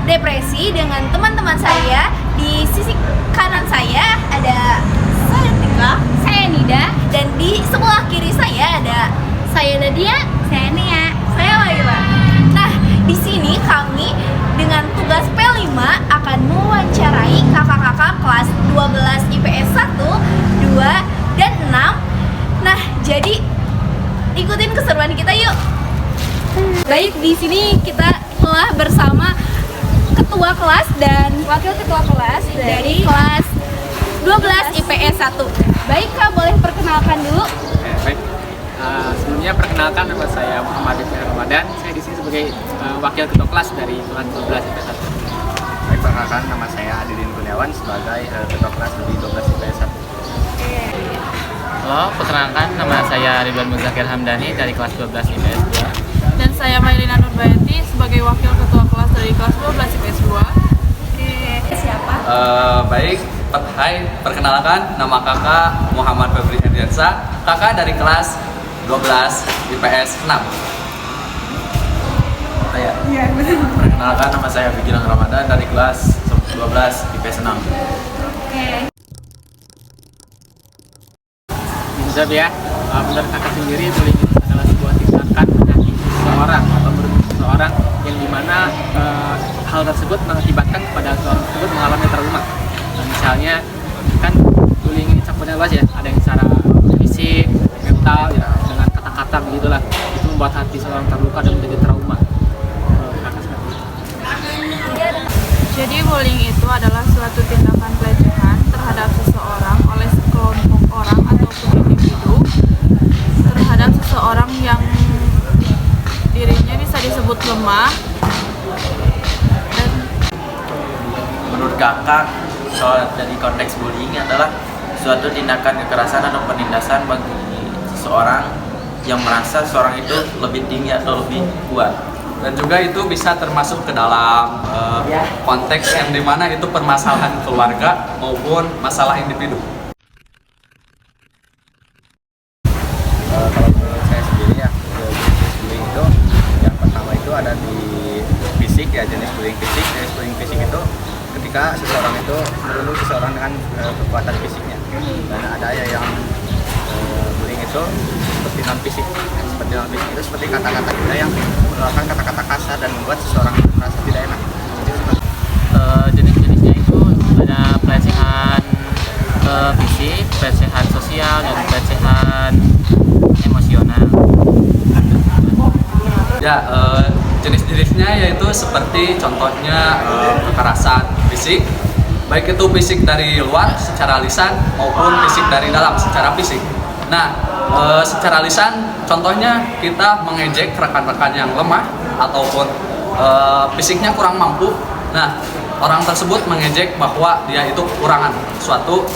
depresi dengan teman-teman saya. Di sisi kanan saya ada saya Tika, saya Nida, dan di sebelah kiri saya ada saya Nadia, saya Nia, saya Laila. Nah, di sini kami dengan tugas P5 akan mewawancarai kakak-kakak kelas 12 IPS 1, 2, dan 6. Nah, jadi ikutin keseruan kita yuk. Baik, di sini kita telah bersama ketua kelas dan wakil ketua kelas dari kelas 12 IPS 1. Baik Kak, boleh perkenalkan dulu? Baik, sebelumnya perkenalkan nama saya Muhammad Ibn Ramadan. Saya di sini sebagai wakil ketua kelas dari kelas 12 IPS 1. Baik, perkenalkan nama saya Adidin Kurniawan sebagai ketua kelas dari 12 IPS 1. Halo, perkenalkan nama saya Ridwan Muzakir Hamdani dari kelas 12 IPS 2. Dan saya Mailina Nurbayati sebagai wakil ketua kelas dari kelas 12 IPS 2. Siapa? Baik, hai, perkenalkan nama kakak Muhammad Febri Herdiansa, kakak dari kelas 12 IPS 6. Saya. Perkenalkan nama saya Bigilang Ramadan dari kelas 12 IPS 6. Bisa ya, menurut kakak sendiri bullying itu adalah sebuah tindakan menyakiti seseorang atau merugikan seseorang yang dimana hal tersebut mengakibatkan kepada seorang tersebut mengalami trauma. Nah, misalnya kan bullying ini cakupannya luas ya, ada yang secara fisik, mental, ya, dengan kata-kata begitulah. Itu membuat hati seorang terluka dan menjadi trauma. Kakak seperti itu. Jadi bullying itu adalah suatu tindakan pelecehan terhadap seseorang oleh sekelompok orang ataupun individu terhadap seseorang yang dirinya bisa disebut lemah. Dan Menurut kakak, dari konteks bullying adalah suatu tindakan kekerasan atau penindasan bagi seseorang yang merasa seseorang itu lebih tinggi atau lebih kuat. Dan juga itu bisa termasuk ke dalam konteks yang dimana itu permasalahan keluarga maupun masalah individu. Kalau menurut saya sendiri ya, jenis bullying itu yang pertama itu ada di fisik ya, jenis bullying fisik. Jenis bullying fisik itu ketika seseorang itu merundung seseorang dengan kekuatan fisiknya. Dan ada ya yang bullying itu seperti non fisik. Seperti non fisik itu seperti kata-kata kita yang mengeluarkan kata-kata kasar dan membuat seseorang merasa tidak enak. Jenis-jenisnya itu ada pelecehan fisik, pelecehan sosial, dan pelecehan emosional. Ya, jenis-jenisnya yaitu seperti contohnya kekerasan fisik, baik itu fisik dari luar secara lisan maupun fisik dari dalam secara fisik. Nah, secara lisan contohnya kita mengejek rekan-rekan yang lemah ataupun fisiknya kurang mampu. Nah, orang tersebut mengejek bahwa dia itu kekurangan suatu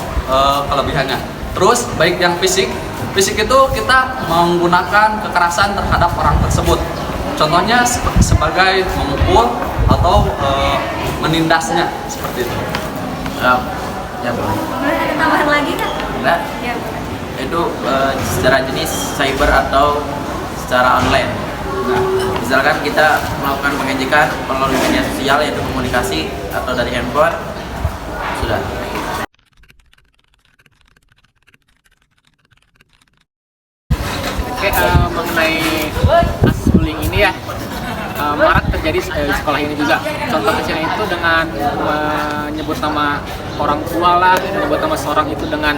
kelebihannya. Terus baik yang fisik itu kita menggunakan kekerasan terhadap orang tersebut. Contohnya sebagai memukul atau menindasnya seperti itu. Ya boleh. Boleh ada tambahan lagi Kak? Enggak. Ya. Itu secara jenis cyber atau secara online. Nah, misalkan kita melakukan pengejekan melalui media sosial yaitu komunikasi atau dari handphone, sudah. Oke, mengenai kasus bullying ini ya, marak terjadi di sekolah ini juga. Contoh kecilnya itu dengan menyebut nama orang tua lah, menyebut nama seorang itu dengan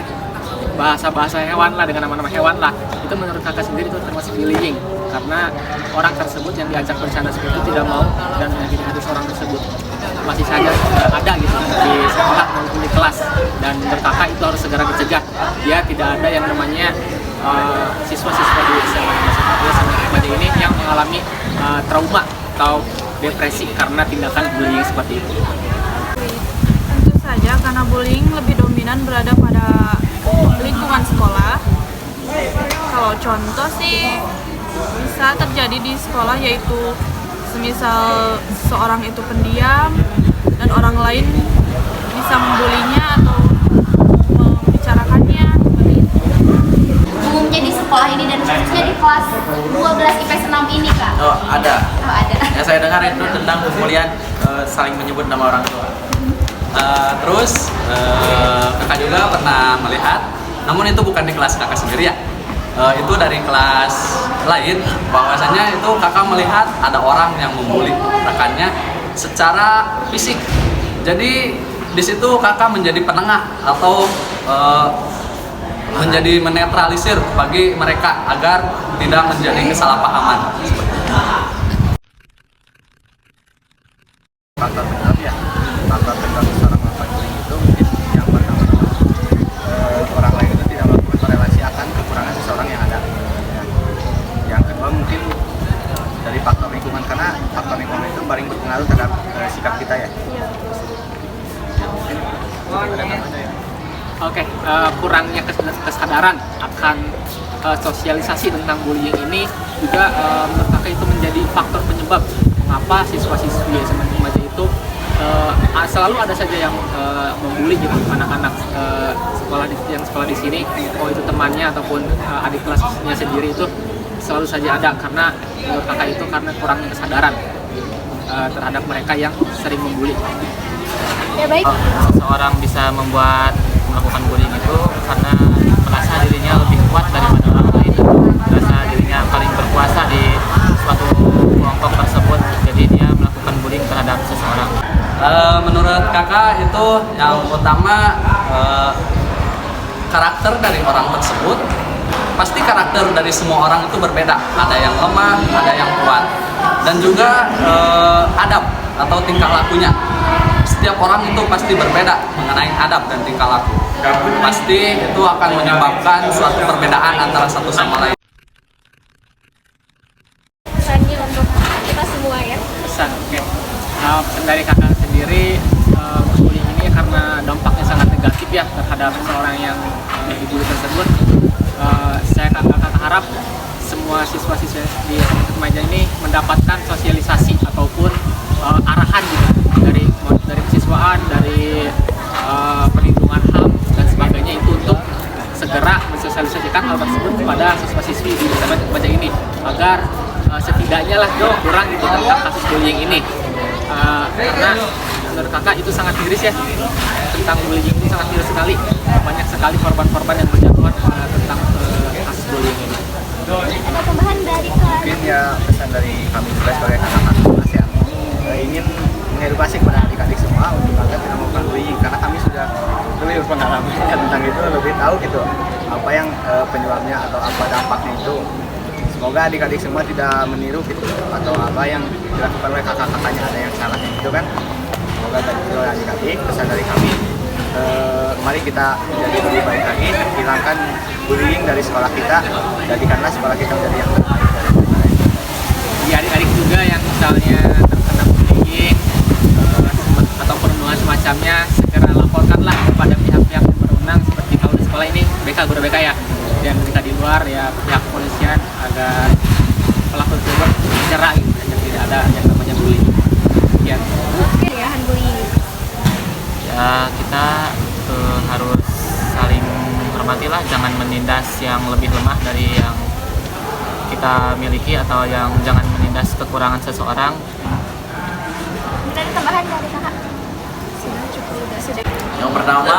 bahasa-bahasa hewan lah, dengan nama-nama hewan lah. Itu menurut kakak sendiri itu termasuk bullying, karena orang tersebut yang diajak bercanda seperti itu tidak mau dan menyakiti hati seorang tersebut. Masih saja ada gitu di sekolah maupun di kelas, dan menurut kakak itu harus segera dicegah. Dia tidak ada yang namanya siswa-siswa di SMA remaja ini yang mengalami trauma atau depresi karena tindakan bullying seperti itu. tentu saja karena bullying lebih dominan berada pada lingkungan sekolah. Kalau contoh sih bisa terjadi di sekolah, yaitu semisal seorang itu pendiam dan orang lain bisa membulinya atau membicarakannya. Umumnya di sekolah ini dan khususnya di kelas 12 IPS 6 ini Kak? Oh, ada. Oh ada. Yang saya dengar itu tentang pembulian saling menyebut nama orang tua. Terus kakak juga pernah melihat, namun itu bukan di kelas kakak sendiri ya. Itu dari kelas lain, bahwasanya itu kakak melihat ada orang yang membuli rekannya secara fisik. Jadi di situ kakak menjadi penengah atau menjadi menetralisir bagi mereka agar tidak menjadi kesalahpahaman. Faktor penyebab ya, faktor penyebab seseorang melakukan bullying itu mungkin yang pertama orang lain itu tidak melakukan korelasi akan kekurangan seseorang yang ada. Yang kedua mungkin dari faktor lingkungan, karena faktor lingkungan itu paling berpengaruh terhadap sikap kita ya. Oke, kurangnya kesadaran akan sosialisasi tentang bullying ini juga menurut kakak itu menjadi faktor penyebab mengapa siswa-siswi SMA remaja itu selalu ada saja yang membuli gitu anak-anak sekolah di sini, oh itu temannya ataupun adik kelasnya sendiri itu selalu saja ada, karena menurut kakak itu karena kurangnya kesadaran terhadap mereka yang sering membuli. Ya baik. Seseorang bisa melakukan bullying itu karena merasa dirinya lebih kuat daripada orang lain, merasa dirinya paling berkuasa di suatu kelompok tersebut, jadi dia melakukan bullying terhadap seseorang. Menurut kakak itu yang utama karakter dari orang tersebut. Pasti karakter dari semua orang itu berbeda, ada yang lemah, ada yang kuat, dan juga adab atau tingkah lakunya. Setiap orang itu pasti berbeda mengenai adab dan tingkah laku. Pasti itu akan menyebabkan suatu perbedaan antara satu sama lain. Pesannya untuk kita semua ya. Pesan, oke. Pesan dari kakak sendiri, bullying ini karena dampaknya sangat negatif ya terhadap seseorang yang dibully tersebut. Kakak harap semua siswa-siswa di SMA remaja ini mendapatkan sosialisasi ataupun arahan gitu dari kesiswaan, dari perlindungan HAM dan sebagainya, itu untuk segera mensosialisasikan hal tersebut kepada siswa-siswi di SMA remaja ini agar setidaknya lah kurang gitu tentang kasus bullying ini. Karena menurut kakak itu sangat miris ya, tentang bullying itu sangat miris sekali, banyak sekali korban-korban yang berjatuhan tentang kasus bullying ini. Ada tambahan dari kelas? Mungkin ya pesan dari kami juga sebagai kakak kelas ya, ingin mengedukasi kepada adik-adik semua untuk agar tidak melakukan bullying, karena kami sudah lebih berpengalaman tentang itu, lebih tahu gitu apa yang penyebabnya atau apa dampaknya itu. Semoga adik-adik semua tidak meniru gitu atau apa yang dilakukan oleh kakak-kakaknya ada yang salahnya gitu kan. Semoga dari itu adik-adik, pesan dari kami, mari kita menjadi lebih baik lagi, hilangkan bullying dari sekolah kita, jadikanlah sekolah kita menjadi yang terbaik dari lain. Di adik-adik juga yang misalnya terkena bullying atau perundungan semacamnya, segera laporkanlah kepada pihak-pihak yang berwenang, seperti kalau di sekolah ini BK, guru BK ya, dan kita di luar ya pihak kepolisian, agar pelaku tersebut dijerat gitu, agar tidak ada yang namanya bullying. Sekian. Pilihan bullying. Ya kita harus saling hormatilah, jangan menindas yang lebih lemah dari yang kita miliki, atau yang jangan menindas kekurangan seseorang. Ada tambahan dari kakak? Sudah cukup, sudah. Yang pertama,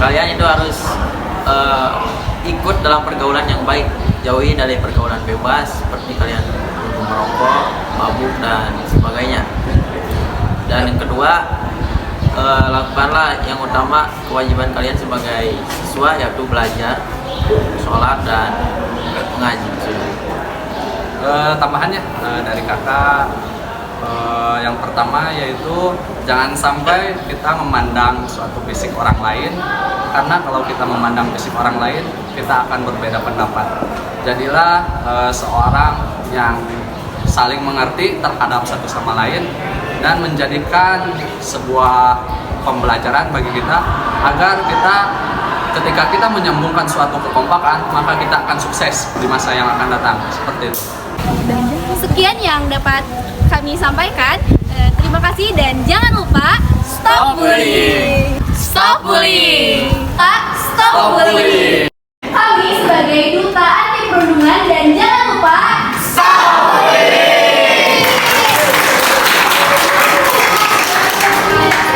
kalian itu harus ikut dalam pergaulan yang baik, jauhi dari pergaulan bebas seperti kalian merokok, mabuk dan sebagainya. Dan yang kedua, lakukanlah yang utama kewajiban kalian sebagai siswa, yaitu belajar, sholat dan mengaji. Tambahannya dari kakak, yang pertama yaitu jangan sampai kita memandang suatu fisik orang lain, karena kalau kita memandang fisik orang lain kita akan berbeda pendapat. Jadilah seorang yang saling mengerti terhadap satu sama lain dan menjadikan sebuah pembelajaran bagi kita, agar kita ketika kita menyambungkan suatu kekompakan, maka kita akan sukses di masa yang akan datang. Seperti itu. Sekian yang dapat kami sampaikan. Terima kasih dan jangan lupa stop bullying. Stop bullying. Stop bullying.